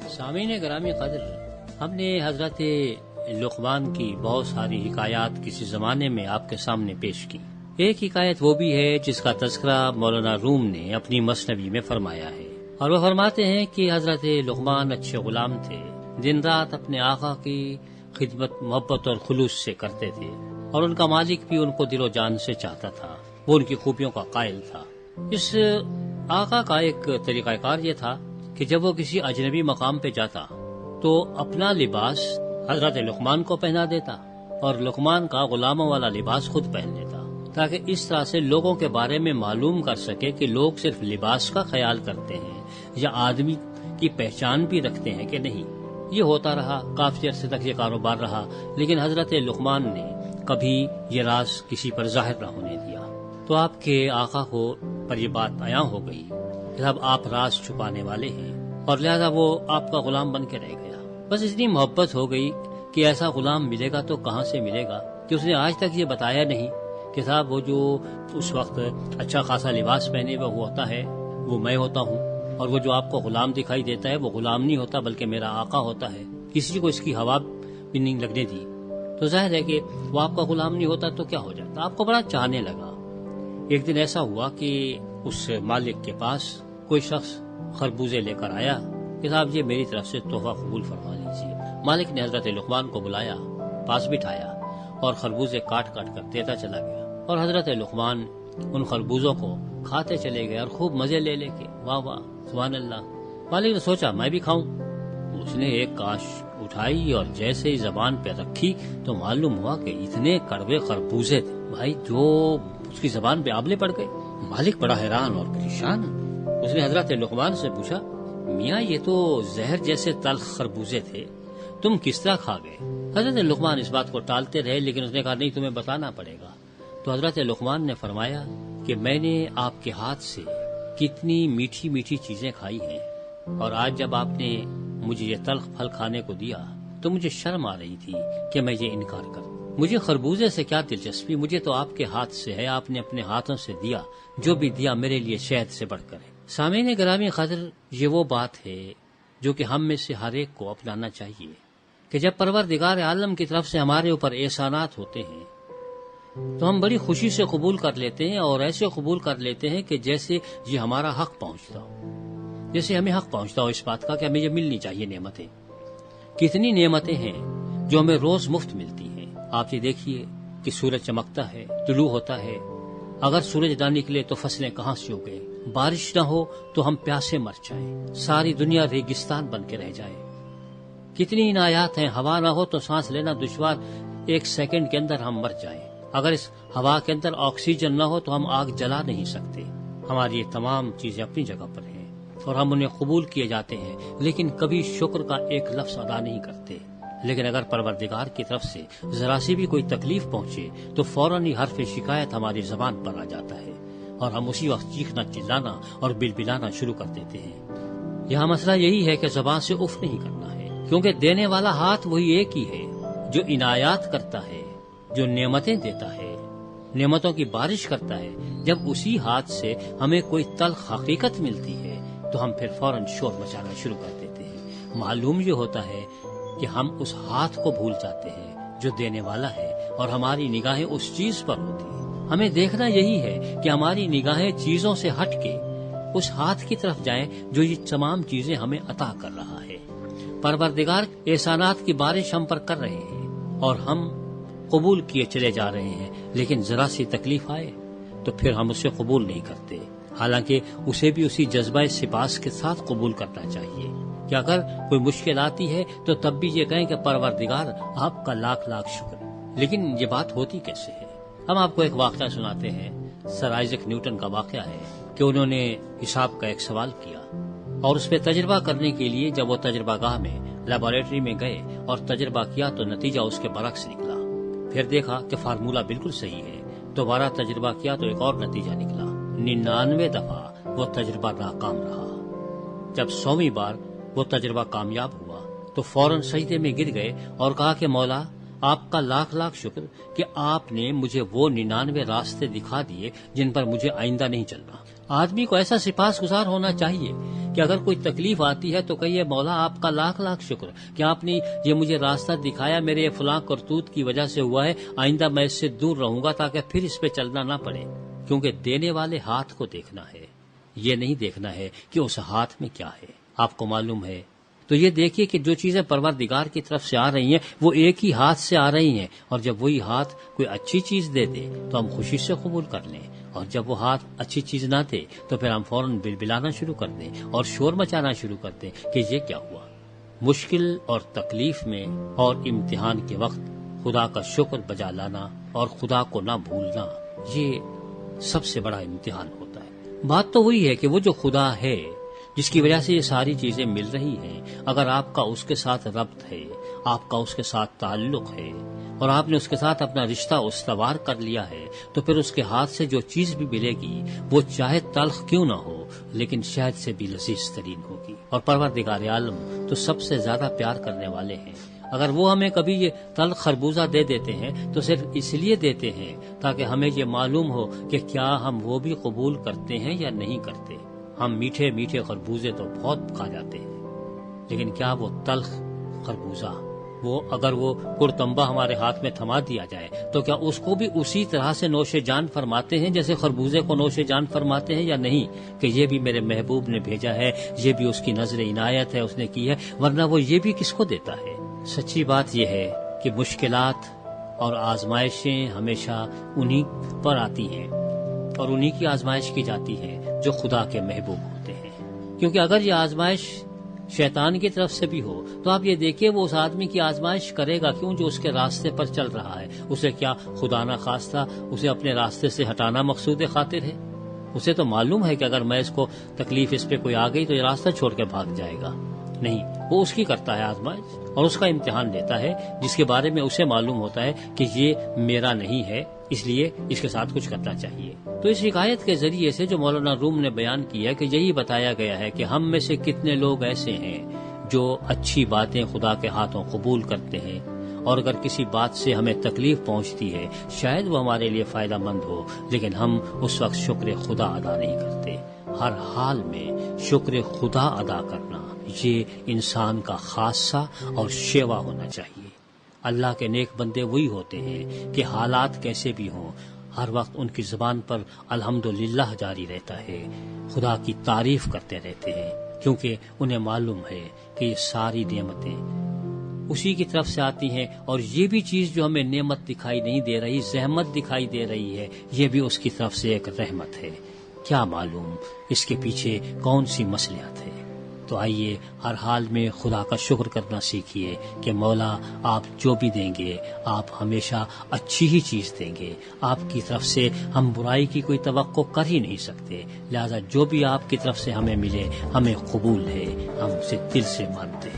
سامعین گرامی قدر، ہم نے حضرت لقمان کی بہت ساری حکایات کسی زمانے میں آپ کے سامنے پیش کی۔ ایک حکایت وہ بھی ہے جس کا تذکرہ مولانا روم نے اپنی مثنوی میں فرمایا ہے، اور وہ فرماتے ہیں کہ حضرت لقمان اچھے غلام تھے، دن رات اپنے آقا کی خدمت محبت اور خلوص سے کرتے تھے، اور ان کا مالک بھی ان کو دل و جان سے چاہتا تھا، وہ ان کی خوبیوں کا قائل تھا۔ اس آقا کا ایک طریقہ کار یہ تھا کہ جب وہ کسی اجنبی مقام پہ جاتا تو اپنا لباس حضرت لقمان کو پہنا دیتا اور لقمان کا غلاموں والا لباس خود پہن لیتا، تاکہ اس طرح سے لوگوں کے بارے میں معلوم کر سکے کہ لوگ صرف لباس کا خیال کرتے ہیں یا آدمی کی پہچان بھی رکھتے ہیں کہ نہیں۔ یہ ہوتا رہا، کافی عرصے تک یہ کاروبار رہا، لیکن حضرت لقمان نے کبھی یہ راز کسی پر ظاہر نہ ہونے دیا۔ تو آپ کے آقا کو پر یہ بات عیاں ہو گئی کہ اب آپ راز چھپانے والے ہیں، اور لہذا وہ آپ کا غلام بن کے رہ گیا۔ بس اتنی محبت ہو گئی کہ ایسا غلام ملے گا تو کہاں سے ملے گا کہ اس نے آج تک یہ بتایا نہیں کہ صاحب وہ جو اس وقت اچھا خاصا لباس پہنے وہ ہوتا ہے وہ میں ہوتا ہوں، اور وہ جو آپ کو غلام دکھائی دیتا ہے وہ غلام نہیں ہوتا بلکہ میرا آقا ہوتا ہے۔ کسی کو اس کی ہوا بھی نہیں لگنے دی، تو ظاہر ہے کہ وہ آپ کا غلام نہیں ہوتا تو کیا ہو جاتا، آپ کو بڑا چاہنے لگا۔ ایک دن ایسا ہوا کہ اس مالک کے پاس کوئی شخص خربوزے لے کر آیا کہ صاحب یہ میری طرف سے تحفہ قبول فرما لیجیے۔ مالک نے حضرت لقمان کو بلایا، پاس بٹھایا اور خربوزے کاٹ کاٹ کر دیتا چلا گیا، اور حضرت لقمان ان خربوزوں کو کھاتے چلے گئے اور خوب مزے لے لے کے واہ واہ سبحان اللہ۔ مالک نے سوچا میں بھی کھاؤں، اس نے ایک کاش اٹھائی اور جیسے ہی زبان پہ رکھی تو معلوم ہوا کہ اتنے کڑوے خربوزے تھے بھائی جو اس کی زبان پہ آبلے پڑ گئے۔ مالک بڑا حیران اور پریشان، اس نے حضرت لقمان سے پوچھا میاں یہ تو زہر جیسے تلخ خربوزے تھے، تم کس طرح کھا گئے؟ حضرت لقمان اس بات کو ٹالتے رہے، لیکن اس نے کہا نہیں تمہیں بتانا پڑے گا۔ تو حضرت لقمان نے فرمایا کہ میں نے آپ کے ہاتھ سے کتنی میٹھی میٹھی چیزیں کھائی ہیں، اور آج جب آپ نے مجھے یہ تلخ پھل کھانے کو دیا تو مجھے شرم آ رہی تھی کہ میں یہ انکار کروں۔ مجھے خربوزے سے کیا دلچسپی، مجھے تو آپ کے ہاتھ سے ہے، آپ نے اپنے ہاتھوں سے دیا، جو بھی دیا میرے لیے شہد سے بڑھ کر ہے۔ سامعین گرامی قدر، یہ وہ بات ہے جو کہ ہم میں سے ہر ایک کو اپنانا چاہیے کہ جب پروردگار عالم کی طرف سے ہمارے اوپر احسانات ہوتے ہیں تو ہم بڑی خوشی سے قبول کر لیتے ہیں، اور ایسے قبول کر لیتے ہیں کہ جیسے یہ ہمارا حق پہنچتا ہو، جیسے ہمیں حق پہنچتا ہو اس بات کا کہ ہمیں یہ ملنی چاہیے نعمتیں۔ کتنی نعمتیں ہیں جو ہمیں روز مفت ملتی ہیں۔ آپ یہ دیکھیے کہ سورج چمکتا ہے، طلوع ہوتا ہے، اگر سورج نہ نکلے تو فصلیں کہاں سے اگے، بارش نہ ہو تو ہم پیاسے مر جائیں، ساری دنیا ریگستان بن کے رہ جائے۔ کتنی عنایات ہیں، ہوا نہ ہو تو سانس لینا دشوار، ایک سیکنڈ کے اندر ہم مر جائیں، اگر اس ہوا کے اندر آکسیجن نہ ہو تو ہم آگ جلا نہیں سکتے۔ ہماری یہ تمام چیزیں اپنی جگہ پر ہیں اور ہم انہیں قبول کیے جاتے ہیں، لیکن کبھی شکر کا ایک لفظ ادا نہیں کرتے۔ لیکن اگر پروردگار کی طرف سے ذرا سی بھی کوئی تکلیف پہنچے تو فوراً ہی حرف شکایت ہماری زبان پر آ جاتا ہے، اور ہم اسی وقت چیخنا چلانا اور بلبلانا شروع کر دیتے ہیں۔ یہاں مسئلہ یہی ہے کہ زبان سے اف نہیں کرنا ہے، کیونکہ دینے والا ہاتھ وہی ایک ہی ہے جو عنایات کرتا ہے، جو نعمتیں دیتا ہے، نعمتوں کی بارش کرتا ہے۔ جب اسی ہاتھ سے ہمیں کوئی تلخ حقیقت ملتی ہے تو ہم پھر فوراً شور مچانا شروع کر دیتے ہیں۔ معلوم یہ ہوتا ہے کہ ہم اس ہاتھ کو بھول جاتے ہیں جو دینے والا ہے، اور ہماری نگاہیں اس چیز پر ہوتی ہیں۔ ہمیں دیکھنا یہی ہے کہ ہماری نگاہیں چیزوں سے ہٹ کے اس ہاتھ کی طرف جائیں جو یہ تمام چیزیں ہمیں عطا کر رہا ہے۔ پروردگار احسانات کی بارش ہم پر کر رہے ہیں اور ہم قبول کیے چلے جا رہے ہیں، لیکن ذرا سی تکلیف آئے تو پھر ہم اسے قبول نہیں کرتے، حالانکہ اسے بھی اسی جذبہ سپاس کے ساتھ قبول کرنا چاہیے کہ اگر کوئی مشکل آتی ہے تو تب بھی یہ کہیں کہ پروردگار آپ کا لاکھ لاکھ شکر۔ لیکن یہ بات ہوتی کیسے ہے؟ ہم آپ کو ایک واقعہ سناتے ہیں۔ سر آئزک نیوٹن کا واقعہ ہے کہ انہوں نے حساب کا ایک سوال کیا، اور اس پہ تجربہ کرنے کے لیے جب وہ تجربہ گاہ میں لیبارٹری میں گئے اور تجربہ کیا تو نتیجہ اس کے برعکس نکلا۔ پھر دیکھا کہ فارمولہ بالکل صحیح ہے، دوبارہ تجربہ کیا تو ایک اور نتیجہ نکلا۔ 99 دفعہ وہ تجربہ ناکام رہا۔ جب 100ویں بار وہ تجربہ کامیاب ہوا تو فوراً سجدے میں گر گئے اور کہا کہ مولا آپ کا لاکھ لاکھ شکر کہ آپ نے مجھے وہ 99 راستے دکھا دیے جن پر مجھے آئندہ نہیں چلنا۔ آدمی کو ایسا سپاس گزار ہونا چاہیے کہ اگر کوئی تکلیف آتی ہے تو کہیے مولا آپ کا لاکھ لاکھ شکر کہ آپ نے یہ مجھے راستہ دکھایا، میرے یہ فلاں کرتوت کی وجہ سے ہوا ہے، آئندہ میں اس سے دور رہوں گا تاکہ پھر اس پہ چلنا نہ پڑے۔ کیونکہ دینے والے ہاتھ کو دیکھنا ہے، یہ نہیں دیکھنا ہے کہ اس ہاتھ میں کیا ہے۔ آپ کو معلوم ہے تو یہ دیکھیے کہ جو چیزیں پروردگار کی طرف سے آ رہی ہیں وہ ایک ہی ہاتھ سے آ رہی ہیں، اور جب وہی ہاتھ کوئی اچھی چیز دے دے تو ہم خوشی سے قبول کر لیں، اور جب وہ ہاتھ اچھی چیز نہ دے تو پھر ہم فوراً بلبلانا شروع کر دیں اور شور مچانا شروع کر دیں کہ یہ کیا ہوا۔ مشکل اور تکلیف میں اور امتحان کے وقت خدا کا شکر بجا لانا اور خدا کو نہ بھولنا، یہ سب سے بڑا امتحان ہوتا ہے۔ بات تو وہی ہے کہ وہ جو خدا ہے جس کی وجہ سے یہ ساری چیزیں مل رہی ہیں، اگر آپ کا اس کے ساتھ ربط ہے، آپ کا اس کے ساتھ تعلق ہے اور آپ نے اس کے ساتھ اپنا رشتہ استوار کر لیا ہے، تو پھر اس کے ہاتھ سے جو چیز بھی ملے گی وہ چاہے تلخ کیوں نہ ہو لیکن شہد سے بھی لذیذ ترین ہوگی۔ اور پروردگار عالم تو سب سے زیادہ پیار کرنے والے ہیں، اگر وہ ہمیں کبھی یہ تلخ خربوزہ دے دیتے ہیں تو صرف اس لیے دیتے ہیں تاکہ ہمیں یہ معلوم ہو کہ کیا ہم وہ بھی قبول کرتے ہیں یا نہیں کرتے۔ ہم میٹھے میٹھے خربوزے تو بہت کھا جاتے ہیں، لیکن کیا وہ تلخ خربوزہ، اگر وہ کرتمبا ہمارے ہاتھ میں تھما دیا جائے تو کیا اس کو بھی اسی طرح سے نوش جان فرماتے ہیں جیسے خربوزے کو نوش جان فرماتے ہیں یا نہیں؟ کہ یہ بھی میرے محبوب نے بھیجا ہے، یہ بھی اس کی نظر عنایت ہے، اس نے کی ہے، ورنہ وہ یہ بھی کس کو دیتا ہے؟ سچی بات یہ ہے کہ مشکلات اور آزمائشیں ہمیشہ انہی پر آتی ہیں اور انہی کی آزمائش کی جاتی ہے جو خدا کے محبوب ہوتے ہیں، کیونکہ اگر یہ آزمائش شیطان کی طرف سے بھی ہو تو آپ یہ دیکھیے وہ اس آدمی کی آزمائش کرے گا کیوں جو اس کے راستے پر چل رہا ہے۔ اسے کیا خدا نہ خواستہ اسے اپنے راستے سے ہٹانا مقصود خاطر ہے؟ اسے تو معلوم ہے کہ اگر میں اس کو تکلیف اس پہ کوئی آ گئی تو یہ راستہ چھوڑ کے بھاگ جائے گا۔ نہیں، وہ اس کی کرتا ہے آزمائش اور اس کا امتحان لیتا ہے جس کے بارے میں اسے معلوم ہوتا ہے کہ یہ میرا نہیں ہے، اس لیے اس کے ساتھ کچھ کرنا چاہیے۔ تو اس حکایت کے ذریعے سے جو مولانا روم نے بیان کیا کہ یہی بتایا گیا ہے کہ ہم میں سے کتنے لوگ ایسے ہیں جو اچھی باتیں خدا کے ہاتھوں قبول کرتے ہیں، اور اگر کسی بات سے ہمیں تکلیف پہنچتی ہے شاید وہ ہمارے لیے فائدہ مند ہو، لیکن ہم اس وقت شکر خدا ادا نہیں کرتے۔ ہر حال میں شکر خدا ادا کرنا یہ انسان کا خاصہ اور شیوا ہونا چاہیے۔ اللہ کے نیک بندے وہی ہوتے ہیں کہ حالات کیسے بھی ہوں ہر وقت ان کی زبان پر الحمدللہ جاری رہتا ہے، خدا کی تعریف کرتے رہتے ہیں، کیونکہ انہیں معلوم ہے کہ یہ ساری نعمتیں اسی کی طرف سے آتی ہیں، اور یہ بھی چیز جو ہمیں نعمت دکھائی نہیں دے رہی، زحمت دکھائی دے رہی ہے، یہ بھی اس کی طرف سے ایک رحمت ہے۔ کیا معلوم اس کے پیچھے کون سی مصلحت ہے؟ تو آئیے ہر حال میں خدا کا شکر کرنا سیکھیے کہ مولا آپ جو بھی دیں گے آپ ہمیشہ اچھی ہی چیز دیں گے، آپ کی طرف سے ہم برائی کی کوئی توقع کر ہی نہیں سکتے، لہذا جو بھی آپ کی طرف سے ہمیں ملے ہمیں قبول ہے، ہم اسے دل سے مانتے ہیں۔